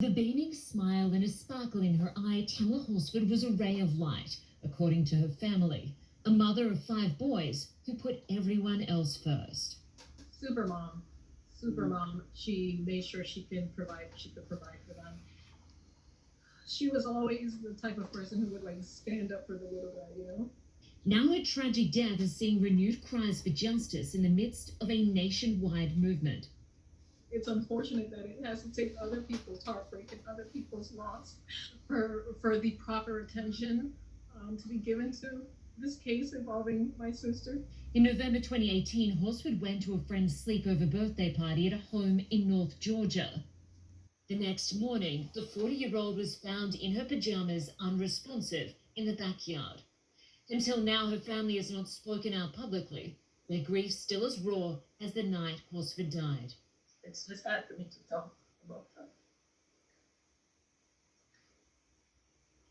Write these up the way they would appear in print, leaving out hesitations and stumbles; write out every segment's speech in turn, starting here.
With a beaming smile and a sparkle in her eye, Tamla Horsford was a ray of light, according to her family, a mother of 5 boys who put everyone else first. Super mom, super mom. She made sure she could provide for them. She was always the type of person who would like stand up for the little guy. Now her tragic death is seeing renewed cries for justice in the midst of a nationwide movement. It's unfortunate that it has to take other people's heartbreak and other people's loss for the proper attention to be given to this case involving my sister. In November 2018, Hosford went to a friend's sleepover birthday party at a home in North Georgia. The next morning, the 40-year-old was found in her pajamas, unresponsive, in the backyard. Until now, her family has not spoken out publicly. Their grief still as raw as the night Hosford died. It's just hard for me to talk about her.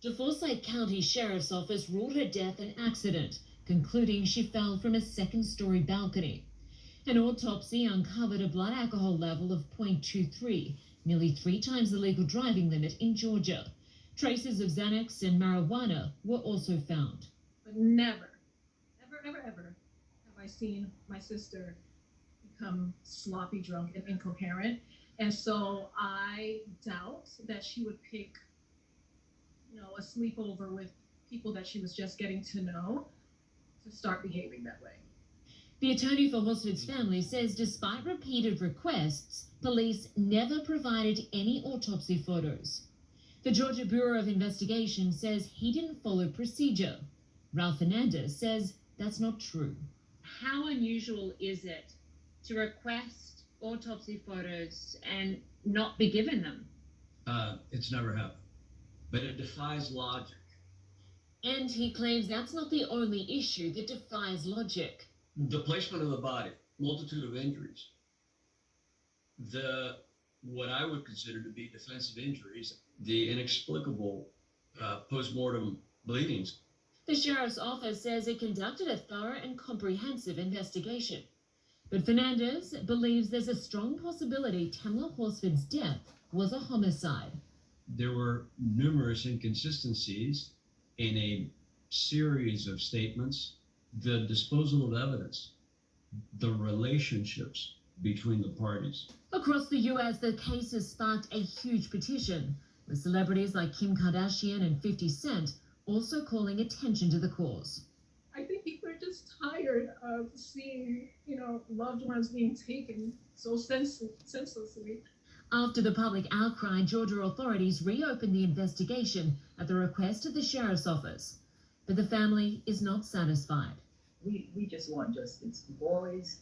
The Forsyth County Sheriff's Office ruled her death an accident, concluding she fell from a second-story balcony. An autopsy uncovered a blood alcohol level of 0.23, nearly 3 times the legal driving limit in Georgia. Traces of Xanax and marijuana were also found. But never, ever have I seen my sister become sloppy drunk and incoherent. And so I doubt that she would pick, a sleepover with people that she was just getting to know to start behaving that way. The attorney for Hosford's family says despite repeated requests, police never provided any autopsy photos. The Georgia Bureau of Investigation says he didn't follow procedure. Ralph Fernandez says that's not true. How unusual is it to request autopsy photos and not be given them? It's never happened, but it defies logic. And he claims that's not the only issue that defies logic. The placement of the body, multitude of injuries, what I would consider to be defensive injuries, the inexplicable post-mortem bleedings. The sheriff's office says it conducted a thorough and comprehensive investigation. But Fernandez believes there's a strong possibility Tamla Horsford's death was a homicide. There were numerous inconsistencies in a series of statements, the disposal of evidence, the relationships between the parties. Across the U.S., the case has sparked a huge petition, with celebrities like Kim Kardashian and 50 Cent also calling attention to the cause. I think people are just tired of seeing, loved ones being taken so senselessly. After the public outcry, Georgia authorities reopened the investigation at the request of the sheriff's office. But the family is not satisfied. We just want justice. Boys,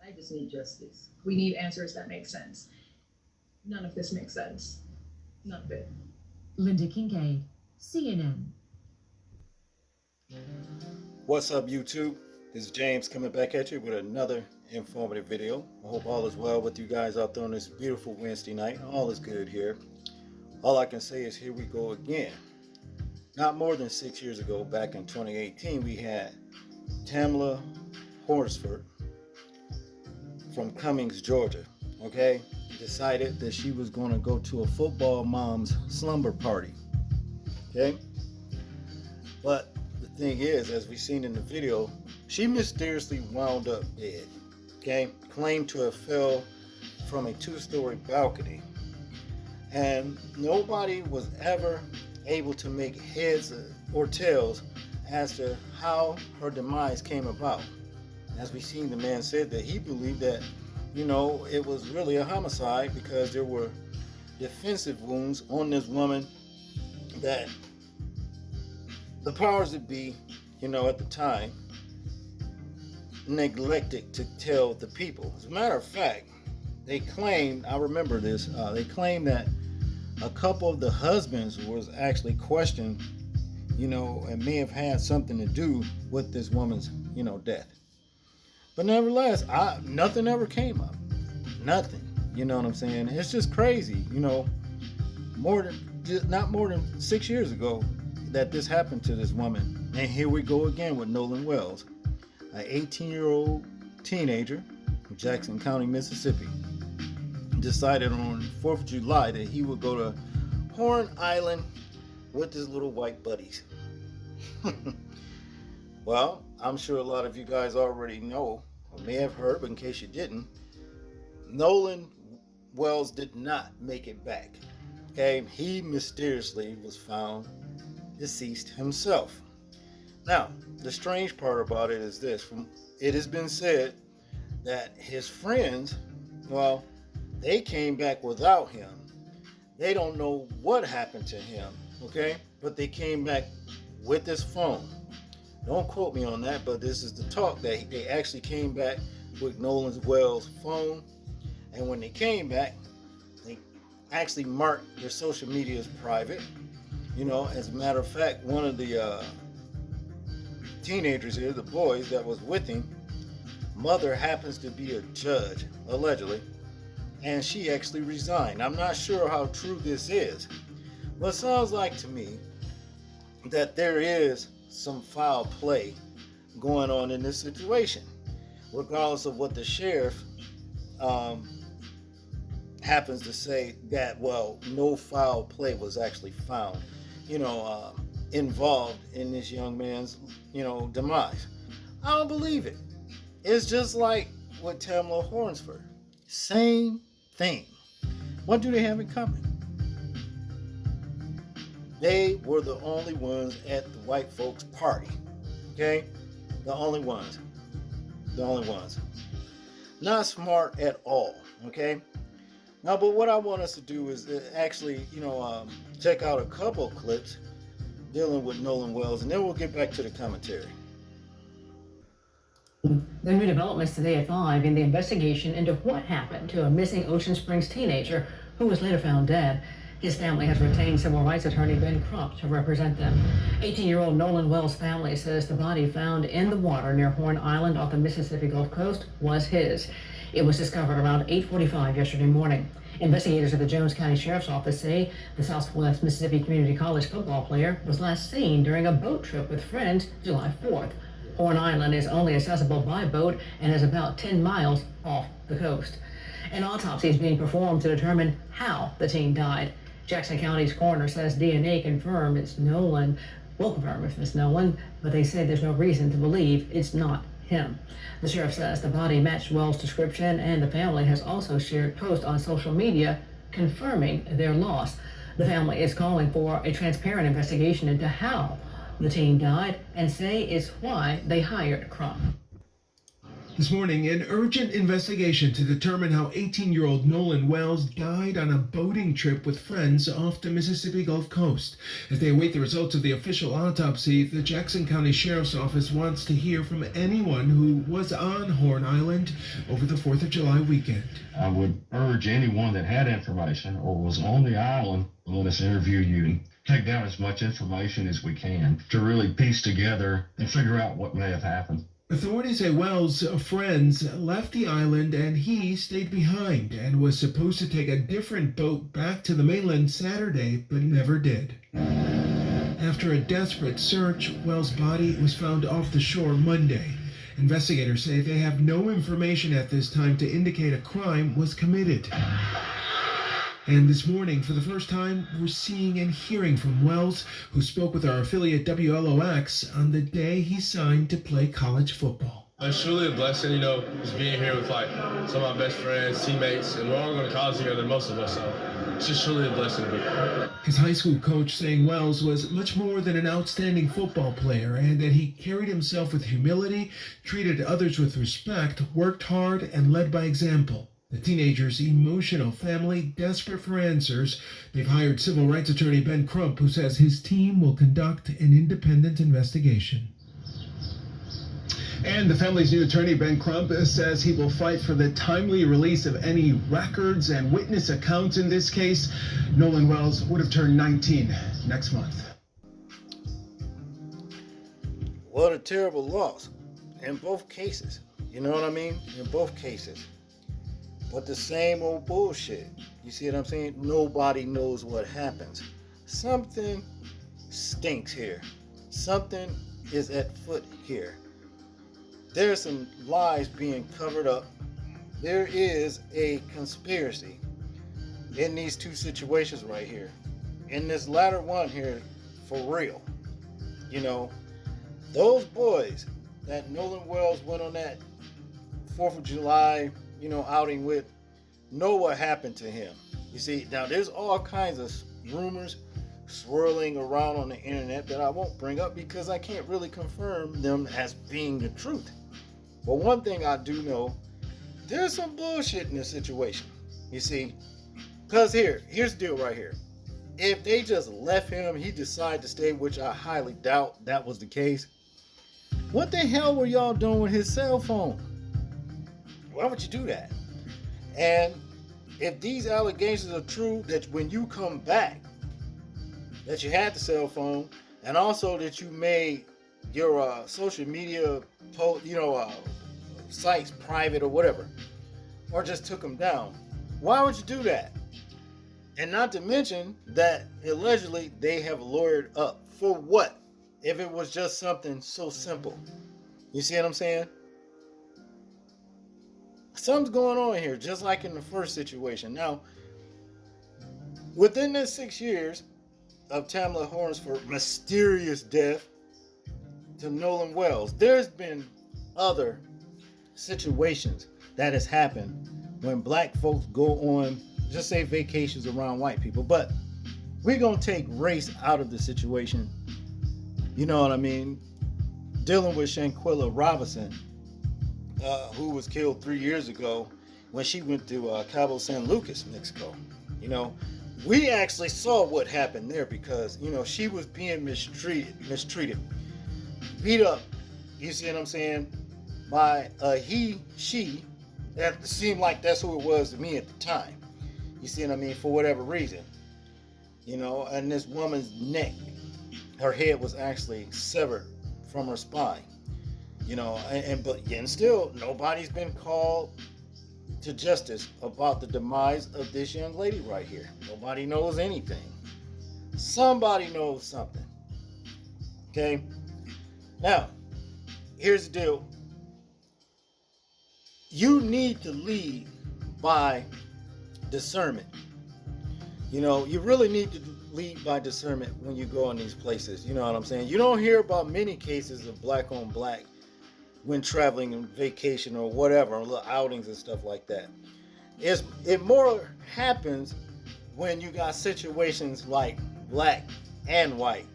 I just need justice. We need answers that make sense. None of this makes sense. None of it. Linda Kincaid, CNN. What's up, YouTube? This is James coming back at you with another informative video. I hope all is well with you guys out there on this beautiful Wednesday night. All is good here. All I can say is here we go again. Not more than 6 years ago, back in 2018, we had Tamla Horsford from Cummings, Georgia, okay, decided that she was going to go to a football mom's slumber party, okay? But the thing is, as we've seen in the video, she mysteriously wound up dead, okay? Claimed to have fell from a 2-story balcony. And nobody was ever able to make heads or tails as to how her demise came about. As we seen, the man said that he believed that, it was really a homicide because there were defensive wounds on this woman that the powers that be, at the time, neglected to tell the people. As a matter of fact, they claimed, I remember this, they claimed that a couple of the husbands was actually questioned, and may have had something to do with this woman's, death. But nevertheless, nothing ever came up. Nothing. You know what I'm saying? It's just crazy. Not more than 6 years ago that this happened to this woman. And here we go again with Nolan Wells, an 18-year-old teenager from Jackson County, Mississippi. decided on 4th of July that he would go to Horn Island with his little white buddies. Well, I'm sure a lot of you guys already know or may have heard, but in case you didn't, Nolan Wells did not make it back. Okay, he mysteriously was found deceased himself. Now, the strange part about it is this: it has been said that his friends, well, they came back without him. They don't know what happened to him, okay? But they came back with his phone. Don't quote me on that, but this is the talk that they actually came back with Nolan Wells' phone. And when they came back, they actually marked their social media as private. You know, as a matter of fact, one of the teenagers here, the boys that was with him, mother happens to be a judge, allegedly, and she actually resigned. I'm not sure how true this is, but it sounds like to me that there is some foul play going on in this situation, regardless of what the sheriff happens to say, that, well, no foul play was actually found, involved in this young man's, demise. I don't believe it. It's just like with Tamla Horsford. Same thing. What do they have in common? They were the only ones at the white folks' party. Okay? The only ones. The only ones. Not smart at all. Okay? Now, but what I want us to do is actually, check out a couple clips dealing with Nolan Wells, and then we'll get back to the commentary. There are new developments today at 5 in the investigation into what happened to a missing Ocean Springs teenager who was later found dead. His family has retained civil rights attorney Ben Crump to represent them. 18-year-old Nolan Wells' family says the body found in the water near Horn Island off the Mississippi Gulf Coast was his. It was discovered around 8:45 yesterday morning. Investigators at the Jones County Sheriff's Office say the Southwest Mississippi Community College football player was last seen during a boat trip with friends July 4th. Horn Island is only accessible by boat and is about 10 miles off the coast. An autopsy is being performed to determine how the teen died. Jackson County's coroner says DNA will confirm it's Nolan, but they say there's no reason to believe it's not him. The sheriff says the body matched Wells' description, and the family has also shared posts on social media confirming their loss. The family is calling for a transparent investigation into how the teen died and say it's why they hired Crump. This morning, an urgent investigation to determine how 18-year-old Nolan Wells died on a boating trip with friends off the Mississippi Gulf Coast. As they await the results of the official autopsy, the Jackson County Sheriff's Office wants to hear from anyone who was on Horn Island over the 4th of July weekend. I would urge anyone that had information or was on the island to let us interview you and take down as much information as we can to really piece together and figure out what may have happened. Authorities say Wells' friends left the island and he stayed behind and was supposed to take a different boat back to the mainland Saturday, but never did. After a desperate search, Wells' body was found off the shore Monday. Investigators say they have no information at this time to indicate a crime was committed. And this morning, for the first time, we're seeing and hearing from Wells, who spoke with our affiliate WLOX on the day he signed to play college football. It's truly a blessing, just being here with some of my best friends, teammates, and we're all going to college together, most of us, so it's just truly a blessing to be here. His high school coach saying Wells was much more than an outstanding football player and that he carried himself with humility, treated others with respect, worked hard, and led by example. The teenager's emotional family, desperate for answers, they've hired civil rights attorney Ben Crump, who says his team will conduct an independent investigation. And the family's new attorney, Ben Crump, says he will fight for the timely release of any records and witness accounts in this case. Nolan Wells would have turned 19 next month. What a terrible loss in both cases. You know what I mean? In both cases. But the same old bullshit. You see what I'm saying? Nobody knows what happens. Something stinks here. Something is at foot here. There's some lies being covered up. There is a conspiracy. in these two situations right here. In this latter one here, for real. You know, those boys that Nolan Wells went on that 4th of July, outing with, know what happened to him. You see, now there's all kinds of rumors swirling around on the internet that I won't bring up because I can't really confirm them as being the truth. But one thing I do know, there's some bullshit in this situation. You see, because here's the deal right here. If they just left him, he decided to stay, which I highly doubt that was the case. What the hell were y'all doing with his cell phone? Why would you do that? And if these allegations are true, that when you come back, that you had the cell phone, and also that you made your social media post, sites private or whatever, or just took them down, why would you do that? And not to mention that allegedly they have lawyered up for what? If it was just something so simple. You see what I'm saying? Something's going on here, just like in the first situation. Now, within this 6 years of Tamla Horsford mysterious death to Nolan Wells, there's been other situations that has happened when black folks go on, just say, vacations around white people. But we're going to take race out of the situation. You know what I mean? Dealing with Shanquella Robinson, who was killed 3 years ago when she went to Cabo San Lucas, Mexico. We actually saw what happened there because, she was being mistreated, beat up, you see what I'm saying, by a she, that seemed like that's who it was to me at the time. You see what I mean? For whatever reason. And this woman's neck, her head was actually severed from her spine. And still nobody's been called to justice about the demise of this young lady right here. Nobody knows anything. Somebody knows something. Okay? Now, here's the deal. You need to lead by discernment. You really need to lead by discernment when you go in these places. You know what I'm saying? You don't hear about many cases of black on black when traveling on vacation or whatever, little outings and stuff like that. It more happens when you got situations like black and white.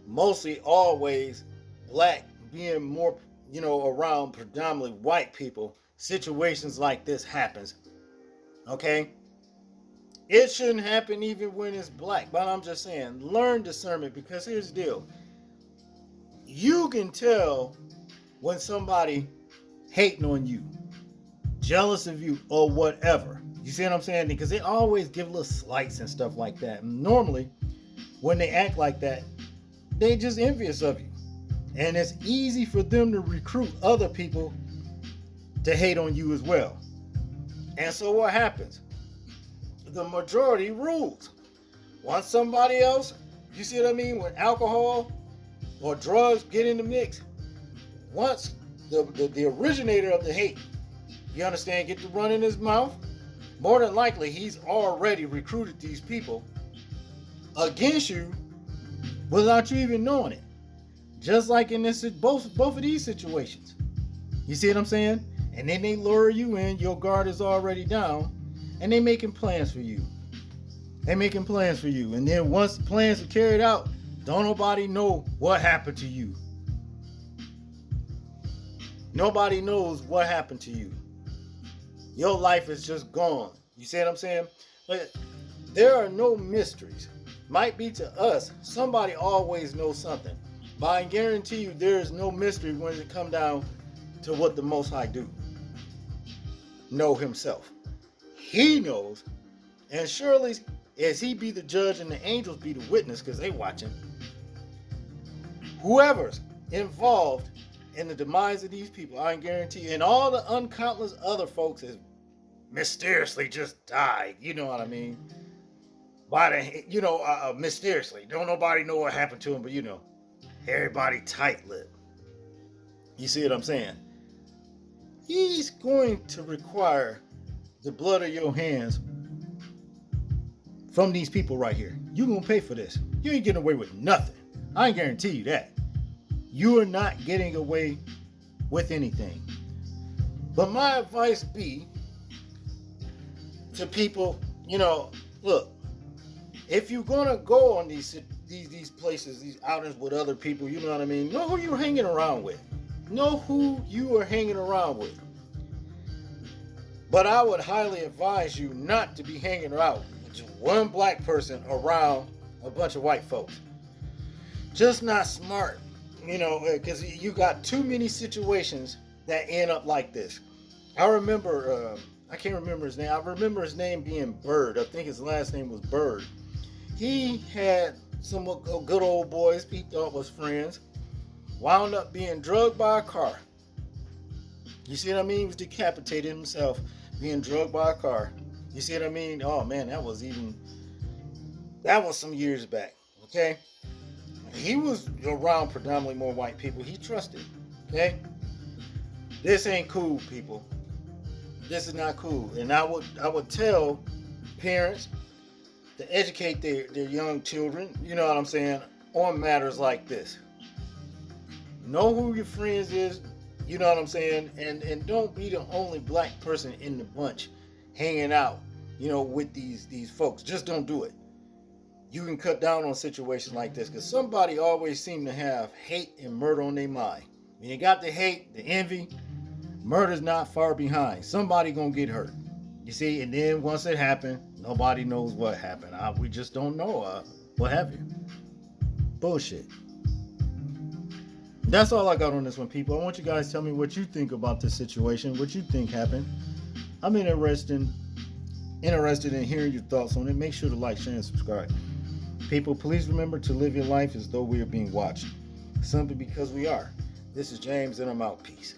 Mostly always black being more, around predominantly white people. Situations like this happens. Okay? It shouldn't happen even when it's black. But I'm just saying, learn discernment, because here's the deal. You can tell when somebody hating on you, jealous of you, or whatever. You see what I'm saying? Because they always give little slights and stuff like that. And normally, when they act like that, they just envious of you. And it's easy for them to recruit other people to hate on you as well. And so what happens? The majority rules. Once somebody else, you see what I mean, when alcohol or drugs get in the mix, once the originator of the hate, you understand, get to run in his mouth, more than likely he's already recruited these people against you without you even knowing it. Just like in this both of these situations. You see what I'm saying? And then they lure you in, your guard is already down, and they making plans for you. And then once the plans are carried out, don't nobody know what happened to you. Nobody knows what happened to you. Your life is just gone. You see what I'm saying? But there are no mysteries. Might be to us, somebody always knows something. But I guarantee you there is no mystery when it comes down to what the Most High do. Know himself. He knows. And surely as he be the judge and the angels be the witness, because they watching, whoever's involved in the demise of these people, I guarantee you, and all the uncountless other folks has mysteriously just died. You know what I mean? By the, mysteriously. Don't nobody know what happened to him, but everybody tight-lipped. You see what I'm saying? He's going to require the blood of your hands from these people right here. You're going to pay for this. You ain't getting away with nothing. I can guarantee you that. You are not getting away with anything. But my advice be to people, look, if you're going to go on these places, these outings with other people, you know what I mean? Know who you're hanging around with. Know who you are hanging around with. But I would highly advise you not to be hanging out with just one black person around a bunch of white folks. Just not smart, because you got too many situations that end up like this. I remember, I can't remember his name. I remember his name being Bird. I think his last name was Bird. He had some good old boys he thought was friends, wound up being drugged by a car. You see what I mean? He was decapitated himself, being drugged by a car. You see what I mean? Oh man, that was some years back. Okay, he was around predominantly more white people he trusted. Okay, this ain't cool, people. This is not cool. And I would tell parents to educate their young children, you know what I'm saying, on matters like this. Know who your friends is, you know what I'm saying, and don't be the only black person in the bunch hanging out, with these folks. Just don't do it. You can cut down on situations like this because somebody always seems to have hate and murder on their mind. When you got the hate, the envy, murder's not far behind. Somebody gonna get hurt. You see, and then once it happened, nobody knows what happened. We just don't know what have you. Bullshit. That's all I got on this one, people. I want you guys to tell me what you think about this situation, what you think happened. I'm interested in hearing your thoughts on it. Make sure to like, share, and subscribe. People, please remember to live your life as though we are being watched. Simply because we are. This is James, and I'm out. Peace.